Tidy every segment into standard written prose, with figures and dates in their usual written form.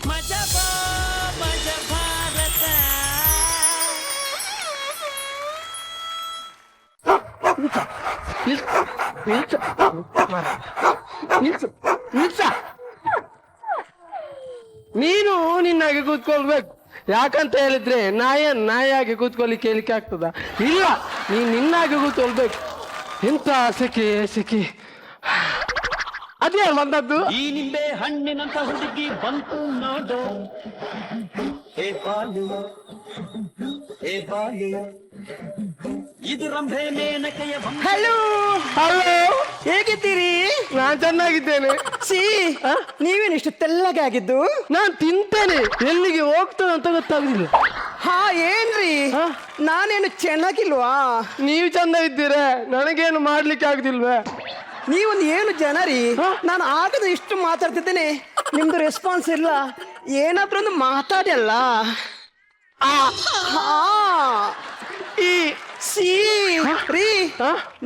ಮಜಾ ಭಾರತ. ನೀನು ನಿನ್ನಾಗೆ ಕೂತ್ಕೊಳ್ಬೇಕು. ಯಾಕಂತ ಹೇಳಿದ್ರೆ ನಾಯಾಗಿ ಕೂತ್ಕೊಳ್ಳಿಕ್ಕೆ ಹೇಳಿಕ್ಕೆ ಆಗ್ತದ? ಇಲ್ಲ, ನೀನ್ ನಿನ್ನಾಗೆ ಕೂತ್ಕೊಳ್ಬೇಕು. ಎಂತ ಸೆಕೆ ಅದೇ ಬಂದದ್ದು. ಈ ನಿಂಬೆ ಹಣ್ಣಿನಂತ ಹುಡುಗಿ ಬಂತು ನೋಡು, ಏ ಬಾಲು ಇದು ರಂಭೆ ಮೇನಕೆಯ ಹಲೋ, ಹೇಗಿದ್ದೀರಿ? ನಾನ್ ಚೆನ್ನಾಗಿದ್ದೇನೆ. ನೀವೇನು ಇಷ್ಟು ತೆಲ್ಲಗೆ ಆಗಿದ್ದು? ನಾನ್ ತಿಂತೇನೆ, ಎಲ್ಲಿಗೆ ಹೋಗ್ತದೆ ಅಂತ ಗೊತ್ತಾಗುದಿಲ್ಲ. ಹಾ, ಏನ್ರಿ ನಾನೇನು ಚೆನ್ನಾಗಿಲ್ವಾ? ನೀವು ಚಂದ ಇದ್ದೀರಾ, ನನಗೇನು ಮಾಡ್ಲಿಕ್ಕೆ ಆಗುದಿಲ್ವೇ? ನೀವೊಂದು ಏನು ಜನ ರೀ. ನಾನು ಆಗದ ಇಷ್ಟು ಮಾತಾಡ್ತಿದ್ದೇನೆ, ನಿಮ್ದು ರೆಸ್ಪಾನ್ಸ್ ಇಲ್ಲ. ಏನಾದ್ರೂ ಒಂದು ಮಾತಾಡಲ್ಲ. ರೀ,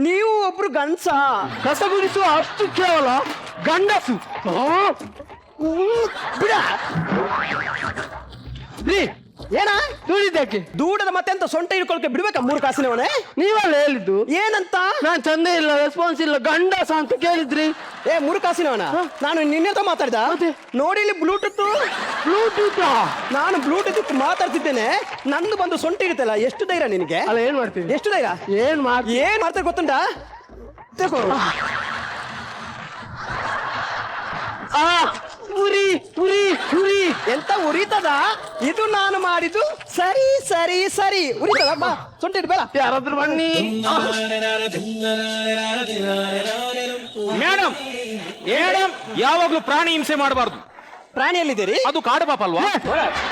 ನೀವು ಒಬ್ರು ಗಂಡ್ಸ? ಕಸ ಗುಡಿಸುವ ಅಷ್ಟು ಕೇವಲ ಗಂಡಸು ಬಿಡ. ರೀ, ಏನ ದುಡಿದಕ್ಕೆ ದೂಡದ ಮತ್ತೆ ಅಂತ ಸೊಂಟ ಹಿಡ್ಕೊಳಕ್ಕೆ ಬಿಡ್ಬೇಕಾ? 3 ಕಾಸಿನವನೇ ನೀವಲ್ಲ ಹೇಳಿದ್ದು. ಏನಂತ? ನಾನ್ ಚಂದ ಇಲ್ಲ, ರೆಸ್ಪಾನ್ಸ್ ಇಲ್ಲ, ಗಂಡಸ ಅಂತ ಕೇಳಿದ್ರಿ. 3 ಕಾಸಿನವನ? ನಾನು ನಿನ್ನೆತ ಮಾತಾಡ್ದ ನೋಡಿ. ಇಲ್ಲಿ ಬ್ಲೂಟೂತ್ ನಾನು ಬ್ಲೂಟೂತ್ ಮಾತಾಡ್ತಿದ್ದೇನೆ. ನಂದು ಬಂದು ಸೊಂಟ ಹಿಡಿತಲ್ಲ. ಎಷ್ಟು ಧೈರ್ಯ ನಿನಗೆ? ಅಲ್ಲ, ಏನ್ ಮಾಡ್ತೀನಿ? ಎಷ್ಟು ಧೈರ್ಯ? ಏನ್ ಮಾಡ್ತಾರೆ ಗೊತ್ತುಂಟಾ? ತಗೋ. ಉರಿ ಎಂತ ಉರಿತದ? ಇದು ನಾನು ಮಾಡಿದ್ದು ಸರಿ ಉರಿತದ. ಬಾ, ಸೊಂಟ ಹಿಡ್ ಬೇಡ. ಯಾರಾದ್ರೂ ಬನ್ನಿ. ಮೇಡಮ್, ಯಾವಾಗ್ಲೂ ಪ್ರಾಣಿ ಹಿಂಸೆ ಮಾಡಬಾರ್ದು. ಪ್ರಾಣಿಯಲ್ಲಿದ್ದೀರಿ? ಅದು ಕಾಡು ಪಾಪ ಅಲ್ವಾ?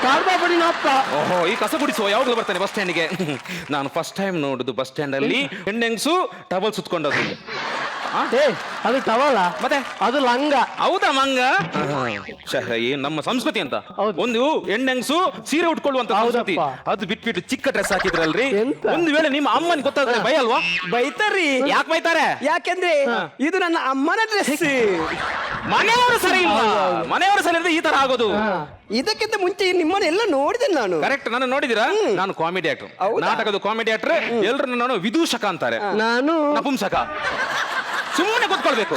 ಕಾಡ್ಬಾಪಡಿ ಅಪ್ಪ. ಓಹೋ, ಈ ಕಸ ಗುಡಿಸುವ ಯಾವಾಗ್ಲೂ ಬರ್ತಾನೆ ಬಸ್ ಸ್ಟ್ಯಾಂಡ್ಗೆ. ನಾನು ಫಸ್ಟ್ ಟೈಮ್ ನೋಡುದು ಬಸ್ ಸ್ಟ್ಯಾಂಡ್ ಅಲ್ಲಿ ಹೆಣ್ಣೆಂಗ್ಸು ಟವಲ್ ಸುತ್ಕೊಂಡದ್ದು. ಅದು ಟವಲ, ಮತ್ತೆ ಅದು ಲಂಗ. ಹೌದಾ? ಮಂಗ ನಮ್ಮ ಸಂಸ್ಕೃತಿ ಅಂತ. ಒಂದು ಹೆಣ್ಣೆಂಗ್ಸು ಸೀರೆ ಉಟ್ಕೊಳ್ಳುವಂತ ಸಂಸ್ಕೃತಿ. ಅದು ಬಿಟ್ಬಿಟ್ಟು ಚಿಕ್ಕ ಡ್ರೆಸ್ ಹಾಕಿದ್ರಲ್ರಿ. ಒಂದು ವೇಳೆ ನಿಮ್ಮ ಅಮ್ಮನ್ ಗೊತ್ತಾದ್ರೆ ಭಯ ಅಲ್ವಾ? ಬೈತಾರ್ರಿ. ಯಾಕೆ ಬೈತಾರೆ? ಯಾಕೆಂದ್ರೆ ಇದು ನನ್ನ ಅಮ್ಮನ ಡ್ರೆಸ್. ಮನೆಯವರು ಸರಿ ಇಲ್ಲ, ಮನೆಯವರು ಸರಿ ಇಲ್ಲದೆ ಈ ತರ ಆಗೋದು. ಇದಕ್ಕಿಂತ ಮುಂಚೆ ನಿಮ್ಮನ್ನೆಲ್ಲ ನೋಡಿದೆ ನಾನು. ಕರೆಕ್ಟ್, ನಾನು ನೋಡಿದಿರಾ? ನಾನು ಕಾಮಿಡಿ ಆಕ್ಟರ್, ನಾಟಕದ ಕಾಮಿಡಿ ಆಕ್ಟರ್. ಎಲ್ರು ನಾನು ವಿದೂಷಕ ಅಂತಾರೆ, ನಾನು ನಪುಂಸಕ. ಸುಮ್ಮನೆ ಕೂತ್ಕೊಳ್ಬೇಕು.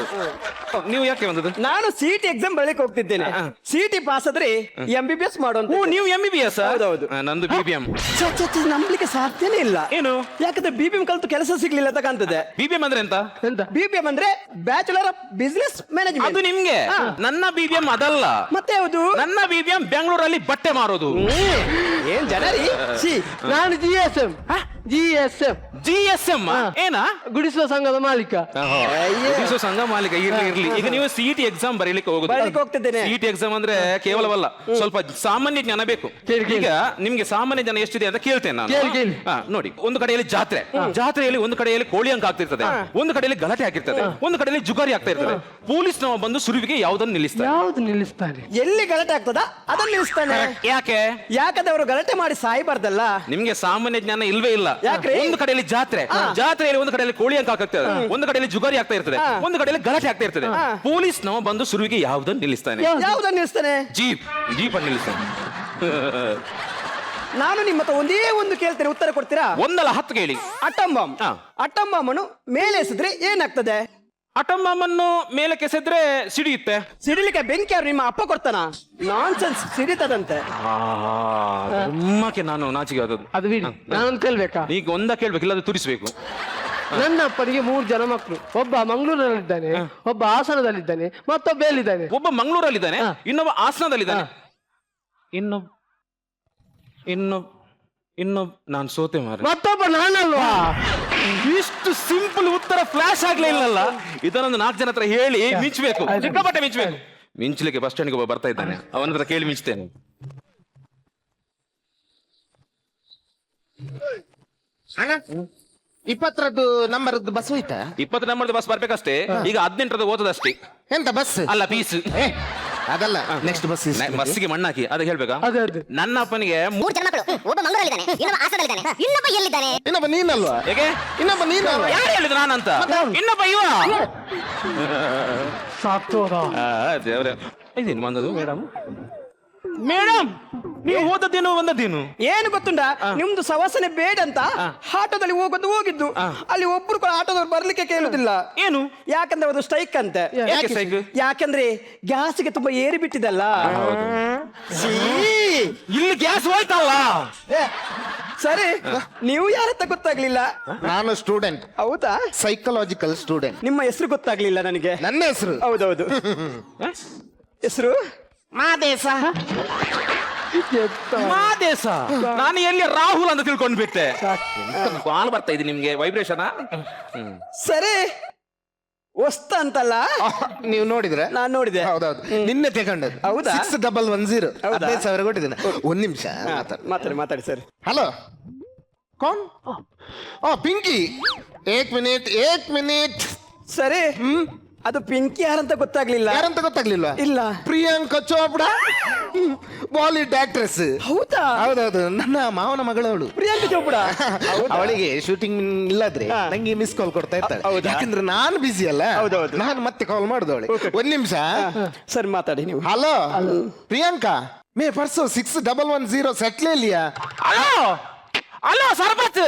ನೀವು ಯಾಕೆ ಬಂದದ್ದು? ನಾನು ಸಿಟಿ ಎಕ್ಸಾಮ್ ಬರಲಿಕ್ಕೆ ಹೋಗ್ತಿದ್ದೇನೆ. ಸಿಟಿ ಪಾಸ್ ಆದ್ರೆ MBBS ಮಾಡುವಂತ. ನೀವು MBBS? ಹೌದೌದು. ನಂದು BBM. ನಂಬಲಿಕ್ಕೆ ಸಾಧ್ಯನೇ ಇಲ್ಲ. ಏನು? ಯಾಕಂದ್ರೆ BBM ಕಲ್ತು ಕೆಲಸ ಸಿಗ್ಲಿಲ್ಲ ಅಂತ ಕಾಣ್ತದೆ. BBM ಅಂದ್ರೆ ಎಂತ? BBM ಅಂದ್ರೆ ಬ್ಯಾಚುಲರ್ ಆಫ್ ಬಿಸಿನೆಸ್ ಮ್ಯಾನೇಜ್ಮೆಂಟ್. ಅದು ನಿಮ್ಗೆ. ನನ್ನ BBM ಅದಲ್ಲ. ಮತ್ತೆ ಯಾವುದು? ನನ್ನ BBM ಬೆಂಗಳೂರಲ್ಲಿ ಬಟ್ಟೆ ಮಾರೋದು. ಏನ್ ಜನರಿ? ನಾನು GSM ಏನ? ಗುಡಿಸುವ ಸಂಘದ ಮಾಲೀಕ. ಸಂಘ ಮಾಲೀಕ. ಇರ್ಲಿ. ಈಗ ನೀವು ಸಿಟಿ ಎಕ್ಸಾಮ್ ಬರೀಲಿಕ್ಕೆ ಹೋಗ್ತಿದ್ದೇನೆ. ಸಿಟಿ ಎಕ್ಸಾಮ್ ಅಂದ್ರೆ ಕೇವಲವಲ್ಲ, ಸ್ವಲ್ಪ ಸಾಮಾನ್ಯ ಜ್ಞಾನ ಬೇಕು. ಈಗ ನಿಮ್ಗೆ ಸಾಮಾನ್ಯ ಜ್ಞಾನ ಎಷ್ಟಿದೆ ಅಂತ ಕೇಳ್ತೇನೆ ನಾನು. ನೋಡಿ, ಒಂದು ಕಡೆಯಲ್ಲಿ ಜಾತ್ರೆಯಲ್ಲಿ ಒಂದು ಕಡೆಯಲ್ಲಿ ಕೋಳಿ ಅಂಕ ಆಗ್ತಿರ್ತದೆ, ಒಂದು ಕಡೆಯಲ್ಲಿ ಗಲಾಟೆ ಆಗಿರ್ತದೆ, ಒಂದು ಕಡೆಯಲ್ಲಿ ಜುಗಾರಿ ಆಗ್ತಾ ಇರ್ತದೆ. ಪೊಲೀಸ್ ನಾವು ಬಂದು ಸುರುವಿಗೆ ಯಾವ್ದನ್ನು ನಿಲ್ಲಿಸ್ತಾನೆ? ಎಲ್ಲಿ ಗಲಾಟೆ ಆಗ್ತದ ಅದನ್ನ ನಿಲ್ಲಿಸ್ತಾನೆ. ಯಾಕಂದ್ರೆ ಅವರು ಗಲಾಟೆ ಮಾಡಿ ಸಾಯ್ಬಾರ್ದಲ್ಲ. ನಿಮ್ಗೆ ಸಾಮಾನ್ಯ ಜ್ಞಾನ ಇಲ್ವೇ ಇಲ್ಲ. ಒಂದು ಕಡೆಯಲ್ಲಿ ಜಾತ್ರೆಯಲ್ಲಿ ಒಂದು ಕಡೆಯಲ್ಲಿ ಕೋಳಿ ಅಂಕ ಆಗ್ತದೆ, ಒಂದು ಕಡೆಯಲ್ಲಿ ಜುಗಾರಿ ಆಗ್ತಾ ಇರ್ತದೆ, ಒಂದು ಕಡೆಯಲ್ಲಿ ಗಲಾಟೆ ಆಗ್ತಾ ಇರ್ತದೆ. ಪೊಲೀಸ್ ನಾವು ಬಂದು ಸುರುವಿಗೆ ಯಾವ್ದನ್ನು ನಿಲ್ಲಿಸ್ತಾನೆ? ಜೀಪ್ ಅನ್ನು ನಿಲ್ಲಿಸ್ತಾನೆ. ನಾನು ನಿಮ್ಮ ಹತ್ರ ಒಂದೇ ಒಂದು ಕೇಳ್ತೇನೆ, ಉತ್ತರ ಕೊಡ್ತೀರಾ? ಒಂದಲ್ಲ 10 ಕೇಳಿ. ಅಟಂ ಬಾಂಬನ್ನು ಮೇಲೆ ಎಸೆದ್ರೆ ಏನಾಗ್ತದೆ? ಅಟಂ ಬಾಂಬನ್ನು ಮೇಲೆ ಕೆಸೆದ್ರೆ ಸಿಡಿಯುತ್ತೆ. ಸಿಡಿಲಿಕ್ಕೆ ಬೆಂಕಿ ಯಾರು ನಿಮ್ಮ ಅಪ್ಪ ಕೊಡ್ತಾನ? ನಾನ್ಸೆನ್ಸ್, ಸಿಡಿತದಂತೆ. ನಾನು ನಾಚಿಗೆ ಆದದ್ದು. ಅದು ಬಿಡಿ, ನಾನೊಂದು ಕೇಳ್ಬೇಕಾ? ಈಗ ಒಂದ ಕೇಳ್ಬೇಕು, ಇಲ್ಲದ ತುರಿಸ್ಬೇಕು. ನನ್ನ ಅಪ್ಪನಿಗೆ 3 ಜನ ಮಕ್ಕಳು. ಒಬ್ಬ ಮಂಗಳೂರಲ್ಲಿದ್ದಾನೆ, ಒಬ್ಬ ಹಾಸನದಲ್ಲಿದ್ದಾನೆ, ಮತ್ತೊಬ್ಬ ಎಲ್ಲಿದ್ದಾನೆ? ಒಬ್ಬ ಮಂಗಳೂರಲ್ಲಿದ್ದಾನೆ, ಇನ್ನೊಬ್ಬ ಹಾಸನದಲ್ಲಿದ್ದಾನೆ, ಇನ್ನು ನಾನು ಸೋತೆ ಮಾರ. ಮತ್ತೊಬ್ಬ ನಾನಲ್ವಾ? ಇಷ್ಟು ಸಿಂಪಲ್ ಉತ್ತರ ಫ್ಲಾಶ್ ಆಗ್ಲೇ ಇಲ್ಲಲ್ಲ. ಇದನ್ನೊಂದು 4 ಜನ ಹತ್ರ ಹೇಳಿ ಮಿಂಚಬೇಕು, ಸಿಕ್ಕಾಪಟ್ಟೆ ಮಿಂಚಬೇಕು. ಮಿಂಚಲಿಕ್ಕೆ ಬಸ್ ಸ್ಟ್ಯಾಂಡ್ಗೆ ಒಬ್ಬ ಬರ್ತಾ ಇದ್ದಾನೆ, ಅವನ ಹತ್ರ ಕೇಳಿ ಮಿಂಚ್ತೇನೆ. ಅಣ್ಣ, 20ರದ್ದು ನಂಬರ್ದು ಬಸ್ ಹೋಯ್ತಾ? 20 ನಂಬರ್ದು ಬಸ್ ಬರ್ಬೇಕಷ್ಟೇ. ಈಗ 18ರದ್ದು ಓದದಷ್ಟೇ. ಎಂತ ಬಸ್ ಅಲ್ಲ, ಪೀಸ್. ಅದಲ್ಲ, ನೆಕ್ಸ್ಟ್ ಬಸ್ಸಿಗೆ ಮಣ್ಣಾಕಿ. ಅದು ಹೇಳ್ಬೇಕಾ? ನನ್ನ ಅಪ್ಪನಿಗೆ 3 ಜನ ಮಕ್ಕಳು. ಒಬ್ಬ ಮಂಗಳೂರಲ್ಲಿದ್ದಾನೆ, ಇನ್ನೊಬ್ಬ ಹಾಸನದಲ್ಲಿದ್ದಾನೆ, ಇನ್ನೊಬ್ಬ ಎಲ್ಲಿದ್ದಾನೆ? ಇನ್ನೊಬ್ಬ ನೀನಲ್ವಾ? ಹೇಗೆ? ಇನ್ನೊಬ್ಬ ನೀನಲ್ವಾ? ಯಾರು ಹೇಳಿದ್ರು ನಾನಂತ? ಇನ್ನೊಬ್ಬ ಇವ. ಸಾಕ್ತೋದ ದೇವ್ರೆ, ಇದೇನು ಬಂದದು ಮೇಡಮ್? ಮೇಡಮ್ ನೀವು ಓದದ್ದೇನು ಒಂದದ್ದೇನು ಏನು ಗೊತ್ತುಂಟ ನಿಮ್ದು ಸವಾಸನೆ ಬೇಡ ಅಂತ ಆಟೋದಲ್ಲಿ ಹೋಗಿದ್ದು ಅಲ್ಲಿ ಒಬ್ರು ಕೂಡ ಆಟೋದವ್ರು ಬರ್ಲಿಕ್ಕೆ ಕೇಳುದಿಲ್ಲ. ಏನು ಯಾಕಂದ್ರೆ ಅದು ಸ್ಟ್ರೈಕ್ ಅಂತೆ. ಯಾಕೆ strike? ಯಾಕಂದ್ರೆ ಗ್ಯಾಸ್ಗೆ ತುಂಬಾ ಏರಿ ಬಿಟ್ಟಿದಲ್ಲ. ಇಲ್ಲಿ ಗ್ಯಾಸ್ ಹೋಯ್ತಲ್ಲ. ಸರಿ, ನೀವು ಯಾರತ್ತ ಗೊತ್ತಾಗ್ಲಿಲ್ಲ. ನಾನು ಸ್ಟೂಡೆಂಟ್, ಹೌದಾ? Psychological student. ನಿಮ್ಮ ಹೆಸರು ಗೊತ್ತಾಗ್ಲಿಲ್ಲ ನನಗೆ. ನನ್ನ ಹೆಸರು ಹೌದೌದು. ಹೆಸರು ಮಾದೇಶ. ಮಾದೇಶ. ನಾನು ಎಲ್ಲಿ ರಾಹುಲ್ ಅಂತ ತಿಳ್ಕೊಂಡು ಬಿಟ್ಟೆ. ಕಾಲ್ ಬರ್ತಾ ಇದೆ ನಿಮ್ಗೆ ವೈಬ್ರೇಷನ್. ಸರಿ, ವಸ್ತ ಅಂತಲ್ಲ. ನೀವು ನೋಡಿದ್ರೆ? ನಾನ್ ನೋಡಿದೆ. ಹೌದೌದು, ನಿನ್ನೆ ತಗೊಂಡದ್ದು. ಹೌದಾ? 6110 ಹೌದಾ? 15,000 ಕೊಟ್ಟಿದ್ದೇನೆ. ಒಂದ್ ನಿಮಿಷ ಮಾತಾಡಿ ಸರ್. ಹಲೋ, कौन? ಪಿಂಕಿ. ಏಕ್ ಮಿನಿಟ್. ಸರಿ, ಅದು ಪಿಂಕಿ ಯಾರಂತ ಗೊತ್ತಾಗ್ಲಿಲ್ಲ. ಯಾರಂತ ಗೊತ್ತಾಗ್ಲಿಲ್ವಾ? ಇಲ್ಲ. ಪ್ರಿಯಾಂಕಾ ಚೋಪ್ಡಾ, ಬಾಲಿವುಡ್ ಆಕ್ಟ್ರೆಸ್. ಹೌದಾ? ಹೌದೌದು, ನನ್ನ ಮಾವನ ಮಗಳವಳು ಪ್ರಿಯಾಂಕಾ ಚೋಪ್ಡಾ. ಅವಳಿಗೆ ಶೂಟಿಂಗ್ ಇಲ್ಲದ್ರೆ ನಂಗೆ ಮಿಸ್ ಕಾಲ್ ಕೊಡ್ತಾ ಇರ್ತಾಳೆ. ಹೌದಾ? ಯಾಕಂದ್ರೆ ನಾನು ಬಿಸಿ ಅಲ್ಲ. ಹೌದೌದು. ನಾನು ಮತ್ತೆ ಕಾಲ್ ಮಾಡಿದವಳೆ. ಒಂದ್ ನಿಮಿಷ. ಸರಿ, ಮಾತಾಡಿ ನೀವು. ಹಲೋ ಪ್ರಿಯಾಂಕಾ, ಮೇ ಪರ್ಸೋ 6110 ಸೆಟ್ ले लिया. ಅಲೋ ಸರ್ಬತ್.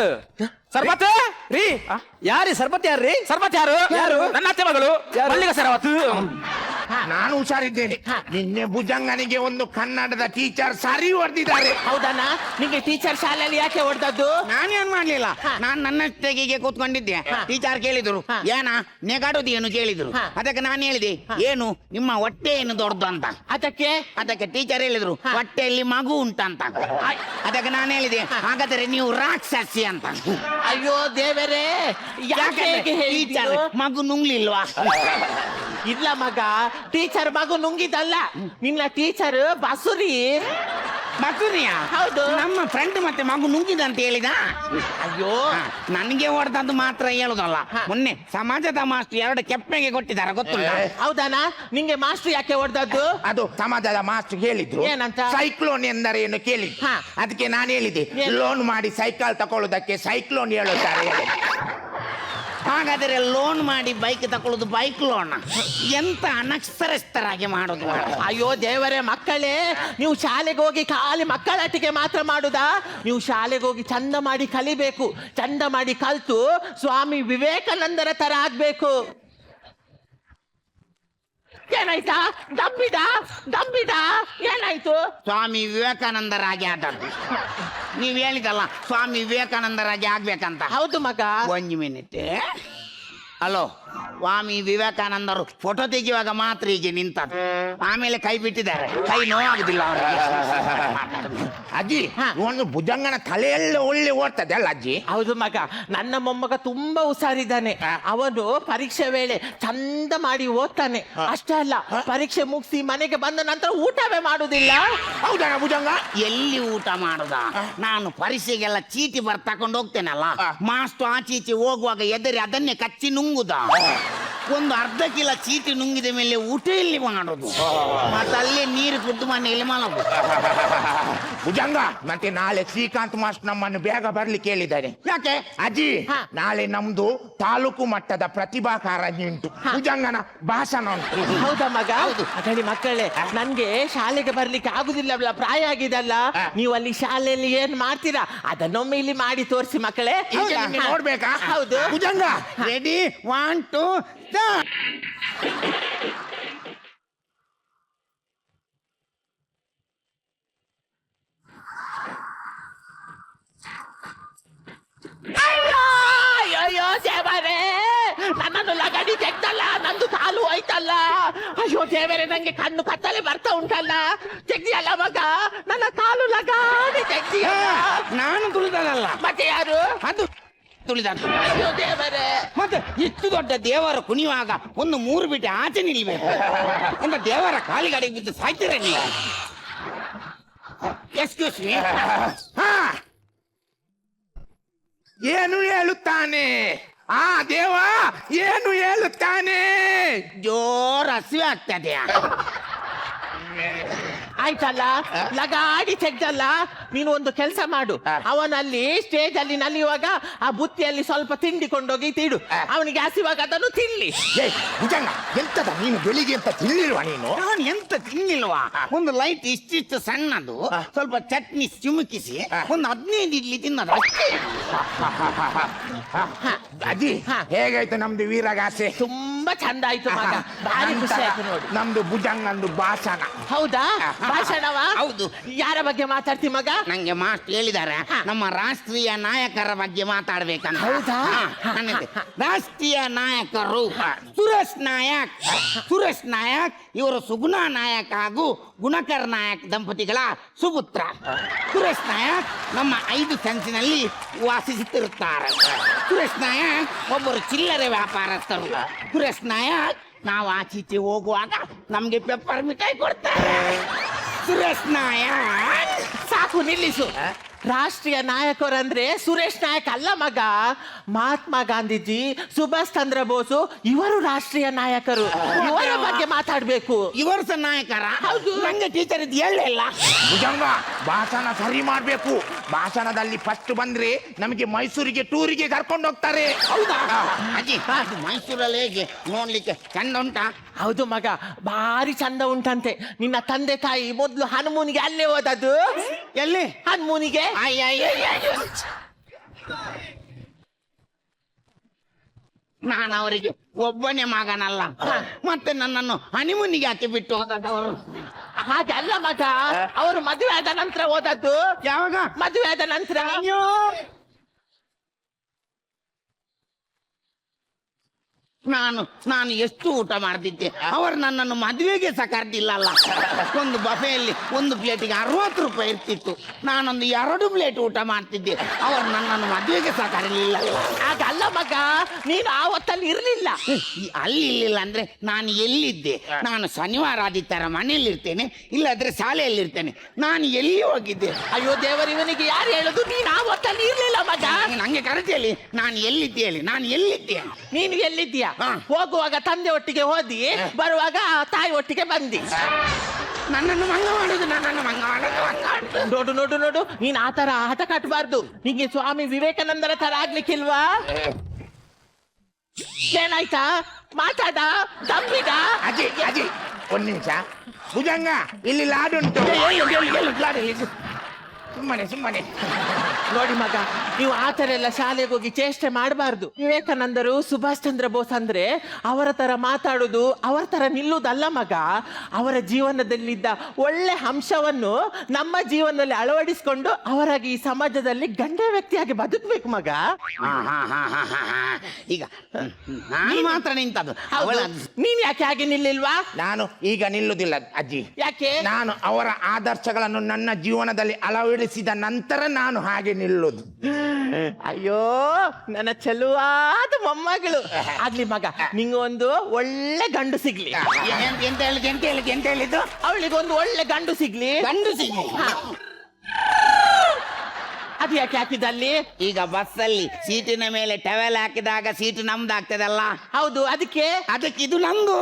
ರೀ, ಯಾರಿ ಸರ್ಬತ್? ಯಾರ್ರಿ ಸರ್ಬತ್? ಯಾರು? ನನ್ನ ಅತ್ತೆ ಮಗಳು ಮಲ್ಲಿಗೆ ಸರವತ್ತು. ನಾನು ಹುಷಾರಿದ್ದೇನೆ. ನಿನ್ನೆ ಭುಜಂಗನಿಗೆ ಒಂದು ಕನ್ನಡದ ಟೀಚರ್ ಸರಿ ಹೊಡೆದಿದ್ದಾರೆ. ಹೌದಣ್ಣ, ನಿಂಗೆ ಟೀಚರ್ ಶಾಲೆಯಲ್ಲಿ ಯಾಕೆ ಹೊಡೆದದ್ದು? ನಾನೇನ್ ಮಾಡ್ಲಿಲ್ಲ, ನಾನ್ ನನ್ನ ತೆಗಿಗೆ ಕೂತ್ಕೊಂಡಿದ್ದೆ. ಟೀಚರ್ ಕೇಳಿದ್ರು ಏನ ನೆಗಾಡೋದು ಏನು ಕೇಳಿದ್ರು. ಅದಕ್ಕೆ ನಾನು ಹೇಳಿದೆ ಏನು ನಿಮ್ಮ ಹೊಟ್ಟೆ ಏನು ದೊಡ್ಡದು ಅಂತ. ಅದಕ್ಕೆ ಟೀಚರ್ ಹೇಳಿದ್ರು ಹೊಟ್ಟೆಯಲ್ಲಿ ಮಗು ಉಂಟಂತ. ಅದಕ್ಕೆ ನಾನು ಹೇಳಿದೆ ಹಾಗಾದ್ರೆ ನೀವು ರಾಕ್ಷಸಿ ಅಂತ. ಅಯ್ಯೋ ದೇವರೇ, ಯಾಕೆ ಟೀಚರ್ ಮಗು ನುಂಗ್ಲಿಲ್ವಾ? ಇಲ್ಲ ಮಗ, ಟೀಚರ್ ಮಗು ನುಂಗಿದಲ್ಲ, ನಿನ್ನ ಟೀಚರ್ ಬಸುರಿ. ಮಗುರಿಯಾ? ಹೌದು. ನಮ್ಮ ಫ್ರೆಂಡ್ ಮತ್ತೆ ಮಗು ನುಂಗಿದ ಅಂತ ಹೇಳಿದ. ಅಯ್ಯೋ, ನನಗೆ ಹೊಡೆದದ್ದು ಮಾತ್ರ ಹೇಳುದಲ್ಲ, ಮೊನ್ನೆ ಸಮಾಜದ ಮಾಸ್ಟರ್ 2 ಕೆಪ್ಪೆಗೆ ಕೊಟ್ಟಿದ್ದಾರೆ ಗೊತ್ತುಂಟ? ಹೌದಣ್ಣ, ನಿಂಗೆ ಮಾಸ್ಟರ್ ಯಾಕೆ ಹೊಡೆದದ್ದು? ಅದು ಸಮಾಜದ ಮಾಸ್ಟರ್ ಹೇಳಿದ್ರು. ಏನಂತ? ಸೈಕ್ಲೋನ್ ಎಂದರೆ ಏನು ಕೇಳಿ. ಅದಕ್ಕೆ ನಾನು ಹೇಳಿದೆ ಲೋನ್ ಮಾಡಿ ಸೈಕಲ್ ತಕೊಳ್ಳೋದಕ್ಕೆ ಸೈಕ್ಲೋನ್ ಹೇಳುತ್ತಾರೆ. ಹಾಗಾದರೆ ಲೋನ್ ಮಾಡಿ ಬೈಕ್ ತಕೊಳ್ಳೋದು ಬೈಕ್ ಲೋನ್. ಎಂತ ಅನಕ್ಷರಸ್ಥರಾಗಿ ಮಾಡೋದು. ಅಯ್ಯೋ ದೇವರೇ, ಮಕ್ಕಳೇ, ನೀವು ಶಾಲೆಗೆ ಹೋಗಿ ಖಾಲಿ ಮಕ್ಕಳಾಟಿಕೆ ಮಾತ್ರ ಮಾಡುದಾ? ನೀವು ಶಾಲೆಗೆ ಹೋಗಿ ಚಂದ ಮಾಡಿ ಕಲಿಬೇಕು. ಚಂದ ಮಾಡಿ ಕಲ್ತು ಸ್ವಾಮಿ ವಿವೇಕಾನಂದರ ತರ ಆಗ್ಬೇಕು. ಏನಾಯ್ತಾ? ದಬ್ಬಿದ ಏನಾಯ್ತು? ಸ್ವಾಮಿ ವಿವೇಕಾನಂದರಾಗಿ ಆದದ್ದು. ನೀವ್ ಹೇಳಿದಲ್ಲ ಸ್ವಾಮಿ ವಿವೇಕಾನಂದರಾಗಿ ಆಗ್ಬೇಕಂತ. ಹೌದು ಮಗ. 1 ಮಿನಿಟ್. ಹಲೋ, ಸ್ವಾಮಿ ವಿವೇಕಾನಂದರು ಫೋಟೋ ತೆಗೆಯುವಾಗ ಮಾತ್ರ ಹೀಗೆ ನಿಂತದ್ದು, ಆಮೇಲೆ ಕೈ ಬಿಟ್ಟಿದ್ದಾರೆ. ಕೈ ನೋವಾಗುದಿಲ್ಲ ಅವರಿಗೆ. ಅಜ್ಜಿ, ಒಂದು ಭುಜಂಗನ ತಲೆಯೆಲ್ಲ ಒಳ್ಳೆ ಓಡ್ತದೆ ಅಲ್ಲ ಅಜ್ಜಿ? ಹೌದು ಮಗ, ನನ್ನ ಮೊಮ್ಮಗ ತುಂಬಾ ಹುಷಾರಿದ್ದಾನೆ. ಅವನು ಪರೀಕ್ಷೆ ವೇಳೆ ಚಂದ ಮಾಡಿ ಓದ್ತಾನೆ. ಅಷ್ಟೇ ಅಲ್ಲ, ಪರೀಕ್ಷೆ ಮುಗಿಸಿ ಮನೆಗೆ ಬಂದ ನಂತರ ಊಟವೇ ಮಾಡುದಿಲ್ಲ. ಹೌದಾ ಭುಜಂಗ? ಎಲ್ಲಿ ಊಟ ಮಾಡುದ? ನಾನು ಪರೀಕ್ಷೆಗೆಲ್ಲ ಚೀಟಿ ತಕೊಂಡು ಹೋಗ್ತೇನಲ್ಲ, ಮಾಸ್ಟರ್ ಆಚೀಚೆ ಹೋಗುವಾಗ ಎದುರಿ ಅದನ್ನೇ ಕಚ್ಚಿ ನುಂಗುದ. ಒಂದು ಅರ್ಧ ಕಿಲೋ ಚೀಟಿ ನುಂಗಿದ ಮೇಲೆ ಊಟ ಎಲ್ಲಿ ಮಾಡೋದು? ಮತ್ತಲ್ಲೇ ನೀರು ಕುದ್ದು ಮನೆಯಲ್ಲಿ ಮಲಗು. ಭುಜಂಗ, ಮತ್ತೆ ನಾಳೆ ಶ್ರೀಕಾಂತ್ ಮಾಸ್ಟರ್ ನಮ್ಮನ್ನು ಬೇಗ ಬರ್ಲಿಕ್ಕೆ ಹೇಳಿದ್ದಾರೆ. ಯಾಕೆ ಅಜ್ಜಿ? ನಾಳೆ ನಮ್ದು ತಾಲೂಕು ಮಟ್ಟದ ಪ್ರತಿಭಾ ಕಾರಂಜಿ ಉಂಟು. ಭುಜಂಗನ ಭಾಷಣ ಉಂಟು. ಹೌದಾ ಮಗ? ಅಗಡಿ ಮಕ್ಕಳೇ, ನನ್ಗೆ ಶಾಲೆಗೆ ಬರ್ಲಿಕ್ಕೆ ಆಗುದಿಲ್ಲ, ಪ್ರಾಯ ಆಗಿದಲ್ಲ. ನೀವು ಅಲ್ಲಿ ಶಾಲೆಯಲ್ಲಿ ಏನ್ ಮಾಡ್ತೀರಾ ಅದನ್ನೊಮ್ಮೆ ಇಲ್ಲಿ ಮಾಡಿ ತೋರಿಸಿ ಮಕ್ಕಳೇ. ನೋಡ್ಬೇಕಾ? ಹೌದು. ಭುಜಂಗ, ರೆಡಿ? 1 2 start. ಅಯ್ಯೋ ದೇವರೇ, ನನ್ನನ್ನು ಲಗಾಡಿ ತೆಗ್ದಲ್ಲ, ನಂದು ಕಾಲು ಹೋಯ್ತಲ್ಲ. ಅಯ್ಯೋ ದೇವರೇ, ನಂಗೆ ಕಣ್ಣು ಕತ್ತಲೆ ಬರ್ತಾ ಉಂಟಲ್ಲ. ತೆಗ್ದಿಯಲ್ಲ ಮಗ, ನನ್ನ ಕಾಲು ಲಗಾಡಿ ತೆಗ್ದಿಯ. ನಾನು ತುಳಿದಲ್ಲ, ಮತ್ತೆ ಯಾರು? ಅದು ತುಳಿದ. ಅಯ್ಯೋ ದೇವರೇ, ಮತ್ತೆ ಇಷ್ಟು ದೊಡ್ಡ ದೇವರ ಕುಣಿಯುವಾಗ 1-3 ಬಿಟ್ಟು ಆಚೆ ನಿಲ್ಬೇಕು ಅಂತ ದೇವರ ಕಾಲಿಗಡೆಗೆ ಬಿದ್ದು ಸಾಯ್ತೀರ ನೀವು? Excuse me. ಏನು ಹೇಳುತ್ತಾನೆ ಆ ದೇವ? ಏನು ಹೇಳುತ್ತಾನೆ? ಜೋರ ಹಸಿವೆ ಆಗ್ತದೆ. ಆಯ್ತಲ್ಲ ಲಗಾಡಿ ತೆಗ್ದಲ್ಲ, ನೀನು ಒಂದು ಕೆಲಸ ಮಾಡು, ಅವನಲ್ಲಿ ಸ್ಟೇಜ್ ಅಲ್ಲಿ ನಲಿಯುವಾಗ ಆ ಬುತ್ತಿಯಲ್ಲಿ ಸ್ವಲ್ಪ ತಿಂಡಿ ಕೊಂಡೋಗಿ ತಿಡು, ಅವನಿಗೆ ಹಸಿವಾಗ ಅದನ್ನು ತಿನ್ಲಿ. ಏ ಭುಜಂಗ, ಎಂತದ ನೀನು ಬೆಳಿಗ್ಗೆ ಅಂತ ತಿನ್ನಿಲ್ವಾ ನೀನು? ನಾನು ಎಂತ ತಿನ್ನಿಲ್ವಾ? ಒಂದು ಲೈಟ್ ಇಷ್ಟಿಷ್ಟು ಸಣ್ಣದು, ಸ್ವಲ್ಪ ಚಟ್ನಿ ಚಿಮುಕಿಸಿ ಒಂದು 15 ಇಡ್ಲಿ ತಿನ್ನೋದು ಅಷ್ಟೇ. ಅಜ್ಜಿ ಹೇಗಾಯ್ತು ನಮ್ದು ವೀರಗಾಸೆ? ತುಂಬಾ ಚಂದ ಆಯ್ತು ಮಗ, ಭಾರಿ ಖುಷಿ ಆಯ್ತು ನೋಡಿ. ನಮ್ದು ಭುಜಂಗಂದು ಭಾಷಣ. ಹೌದಾ? ಭಾಷಣವಾ? ಹೌದು. ಯಾರ ಬಗ್ಗೆ ಮಾತಾಡ್ತಿ ಮಗ? ನಂಗೆ ಮಾಸ್ಟರ್ ಹೇಳಿದ್ದಾರೆ ನಮ್ಮ ರಾಷ್ಟ್ರೀಯ ನಾಯಕರ ಬಗ್ಗೆ ಮಾತಾಡ್ಬೇಕಂತ. ಹೌದಾ? ರಾಷ್ಟ್ರೀಯ ನಾಯಕರು ಸುರೇಶ್ ನಾಯಕ್. ಸುರೇಶ್ ನಾಯಕ್ ಇವರು ಸುಗುಣ ನಾಯಕ್ ಹಾಗೂ ಗುಣಕರ್ ನಾಯಕ್ ದಂಪತಿಗಳ ಸುಪುತ್ರ. ಸುರೇಶ್ ನಾಯಕ್ ನಮ್ಮ 5 ಸೆನ್ಸಿನಲ್ಲಿ ವಾಸಿಸುತ್ತಿರುತ್ತಾರೆ. ಸುರೇಶ್ ನಾಯಕ್ ಒಬ್ಬರು ಚಿಲ್ಲರೆ ವ್ಯಾಪಾರಸ್ಥರು. ಸುರೇಶ್ ನಾಯಕ್ ನಾವು ಆಚೀಚೆ ಹೋಗುವಾಗ ನಮ್ಗೆ ಪೆಪ್ಪರ್ ಮಿಠಾಯಿ ಕೊಡ್ತಾರೆ. ಸುರೇಶ್ ನಾಯಕ್ ಸಾಕು, ನಿಲ್ಲಿಸು. ರಾಷ್ಟ್ರೀಯ ನಾಯಕರಂದ್ರೆ ಸುರೇಶ್ ನಾಯಕ್ ಅಲ್ಲ ಮಗ, ಮಹಾತ್ಮ ಗಾಂಧೀಜಿ, ಸುಭಾಷ್ ಚಂದ್ರ ಬೋಸು ಇವರು ರಾಷ್ಟ್ರೀಯ ನಾಯಕರು. ಇವರ ಬಗ್ಗೆ ಮಾತಾಡ್ಬೇಕು. ಇವರು ಸಹ ನಾಯಕರ? ಹೌದು. ನಂಗೆ ಟೀಚರ್ ಇದು ಹೇಳಲಿಲ್ಲ. ಭುಜಂಗ ಭಾಷಣ ಸರಿ ಮಾಡ್ಬೇಕು. ಭಾಷಣದಲ್ಲಿ ಫಸ್ಟ್ ಬಂದ್ರೆ ನಮಗೆ ಮೈಸೂರಿಗೆ ಟೂರಿಗೆ ಕರ್ಕೊಂಡು ಹೋಗ್ತಾರೆ. ಹೌದಾ ಅಜ್ಜಿ? ಅದು ಮೈಸೂರಲ್ಲಿ ಹೇಗೆ ನೋಡ್ಲಿಕ್ಕೆ ಚಂದ ಉಂಟಾ? ಹೌದು ಮಗ, ಭಾರಿ ಚಂದ ಉಂಟಂತೆ. ನಿನ್ನ ತಂದೆ ತಾಯಿ ಮೊದ್ಲು ಹನುಮೂನಿಗೆ ಅಲ್ಲೇ ಹೋದದ್ದು. ಎಲ್ಲಿ? ಹನುಮೂನಿಗೆ. ನಾನು ಅವರಿಗೆ ಒಬ್ಬನೇ ಮಗನಲ್ಲ, ಮತ್ತೆ ನನ್ನನ್ನು ಹನಿಮೂನಿಗೆ ಹಾಕಿ ಬಿಟ್ಟು ಹೋದವರು. ಹಾಗೆ ಅಲ್ಲ ಮಗ, ಅವರು ಮದುವೆ ಆದ ನಂತರ ಹೋದದ್ದು. ಯಾವಾಗ? ಮದುವೆ ಆದ ನಂತರ. ನಾನು ಎಷ್ಟು ಊಟ ಮಾಡ್ತಿದ್ದೆ, ಅವರು ನನ್ನನ್ನು ಮದುವೆಗೆ ಸಹ ಕರೆದಿಲ್ಲಲ್ಲ. ಒಂದು ಬಫೆಯಲ್ಲಿ ಒಂದು ಪ್ಲೇಟಿಗೆ 60 ರೂಪಾಯಿ ಇರ್ತಿತ್ತು, ನಾನೊಂದು 2 ಪ್ಲೇಟ್ ಊಟ ಮಾಡ್ತಿದ್ದೆ, ಅವರು ನನ್ನನ್ನು ಮದುವೆಗೆ ಸಹ ಕರೀಲಿಲ್ಲ. ಹಾಗಲ್ಲ ಮಗ, ನೀನು ಆ ಹೊತ್ತಲ್ಲಿ ಇರ್ಲಿಲ್ಲ. ಅಲ್ಲಿ ಇರ್ಲಿಲ್ಲ ಅಂದ್ರೆ ನಾನು ಎಲ್ಲಿದ್ದೆ? ನಾನು ಶನಿವಾರ ಆದಿತ್ಯವಾರ ಮನೆಯಲ್ಲಿ ಇರ್ತೇನೆ, ಇಲ್ಲಾದ್ರೆ ಶಾಲೆಯಲ್ಲಿರ್ತೇನೆ. ನಾನು ಎಲ್ಲಿ ಹೋಗಿದ್ದೆ? ಅಯ್ಯೋ ದೇವರು, ಇವನಿಗೆ ಯಾರು ಹೇಳುದು? ನೀನು ಆ ಹೊತ್ತಲ್ಲಿ ಇರ್ಲಿಲ್ಲ ಮಗ. ನಂಗೆ ಕರೆತೇಳಿ ನಾನು ಎಲ್ಲಿದ್ದೆ ಹೇಳಿ? ನಾನು ಎಲ್ಲಿದ್ದೆ? ನೀನು ಎಲ್ಲಿದ್ದೀಯಾ? ಹಾ. ಹೋಗುವಾಗ ತಂದೆ ಒಟ್ಟಿಗೆ ಹೋದಿ, ಬರುವಾಗ ತಾಯಿ ಒಟ್ಟಿಗೆ ಬಂದಿ. ನನ್ನನ್ನು ಮಂಗ ಮಾಡುದು, ನನ್ನನ್ನು ಮಂಗ ಮಾಡುದು. ನೋಡು ನೋಡು ನೋಡು, ನೀನ್ ಆ ತರ ಹಠ ಕಟ್ಟಬಾರ್ದು. ನಿಂಗೆ ಸ್ವಾಮಿ ವಿವೇಕಾನಂದರ ತರ ಆಗ್ಲಿಕ್ಕಿಲ್ವಾ? ಏನಾಯ್ತಾ? ಮಾತಾಡ, ತಪ್ಪಿದ? ಅಜ್ಜಿ ಅಜ್ಜಿ ಒಂದ್ ನಿಮಿಷ. ಭುಜಂಗ ಇಲ್ಲಿ ಲಾಡುಂಟು. ಸುಮ್ಮನೆ ನೋಡಿ ಮಗ, ನೀವು ಆ ತರ ಎಲ್ಲ ಶಾಲೆಗೆ ಹೋಗಿ ಚೇಷ್ಟೆ ಮಾಡಬಾರ್ದು. ವಿವೇಕಾನಂದರು, ಸುಭಾಷ್ ಚಂದ್ರ ಬೋಸ್ ಅಂದ್ರೆ ಅವರ ತರ ಮಾತಾಡುದು, ಅವರ ತರ ನಿಲ್ಲುವುದಲ್ಲ ಮಗ. ಅವರ ಜೀವನದಲ್ಲಿದ್ದ ಒಳ್ಳೆ ಅಂಶವನ್ನು ನಮ್ಮ ಜೀವನದಲ್ಲಿ ಅಳವಡಿಸಿಕೊಂಡು ಅವರಾಗಿ ಈ ಸಮಾಜದಲ್ಲಿ ಗಂಡ ವ್ಯಕ್ತಿಯಾಗಿ ಬದುಕಬೇಕು ಮಗ. ಈಗ ನಾನು ಮಾತ್ರ ನಿಂತದ್ದು. ನೀನ್ ಯಾಕೆ ಹಾಗೆ ನಿಲ್ಲಿಲ್ವಾ? ನಾನು ಈಗ ನಿಲ್ಲುವುದಿಲ್ಲ ಅಜ್ಜಿ. ಯಾಕೆ? ನಾನು ಅವರ ಆದರ್ಶಗಳನ್ನು ನನ್ನ ಜೀವನದಲ್ಲಿ ಅಳವಡಿಸಿದ ನಂತರ ನಾನು ಹಾಗೆ ನಿಲ್ಲುವುದು. ಅಯ್ಯೋ ನನ್ನ ಚೆಲುವಾದ ಮೊಮ್ಮಗಳು ಆಗ್ಲಿ ಮಗ, ನಿಂಗೊಂದು ಒಳ್ಳೆ ಗಂಡು ಸಿಗ್ಲಿ. ಎಂತ ಹೇಳಿದ್ದು? ಅವಳಿಗೊಂದು ಒಳ್ಳೆ ಗಂಡು ಸಿಗ್ಲಿ. ಗಂಡು ಸಿಗಿ. ಅದು ಯಾಕೆ ಹಾಕಿದಲ್ಲಿ? ಈಗ ಬಸ್ಸಲ್ಲಿ ಸೀಟಿನ ಮೇಲೆ ಟವೆಲ್ ಹಾಕಿದಾಗ ಸೀಟು ನಮ್ದಾಗ್ತದಲ್ಲ. ಹೌದು, ಅದಕ್ಕೆ ಇದು ನಂದು.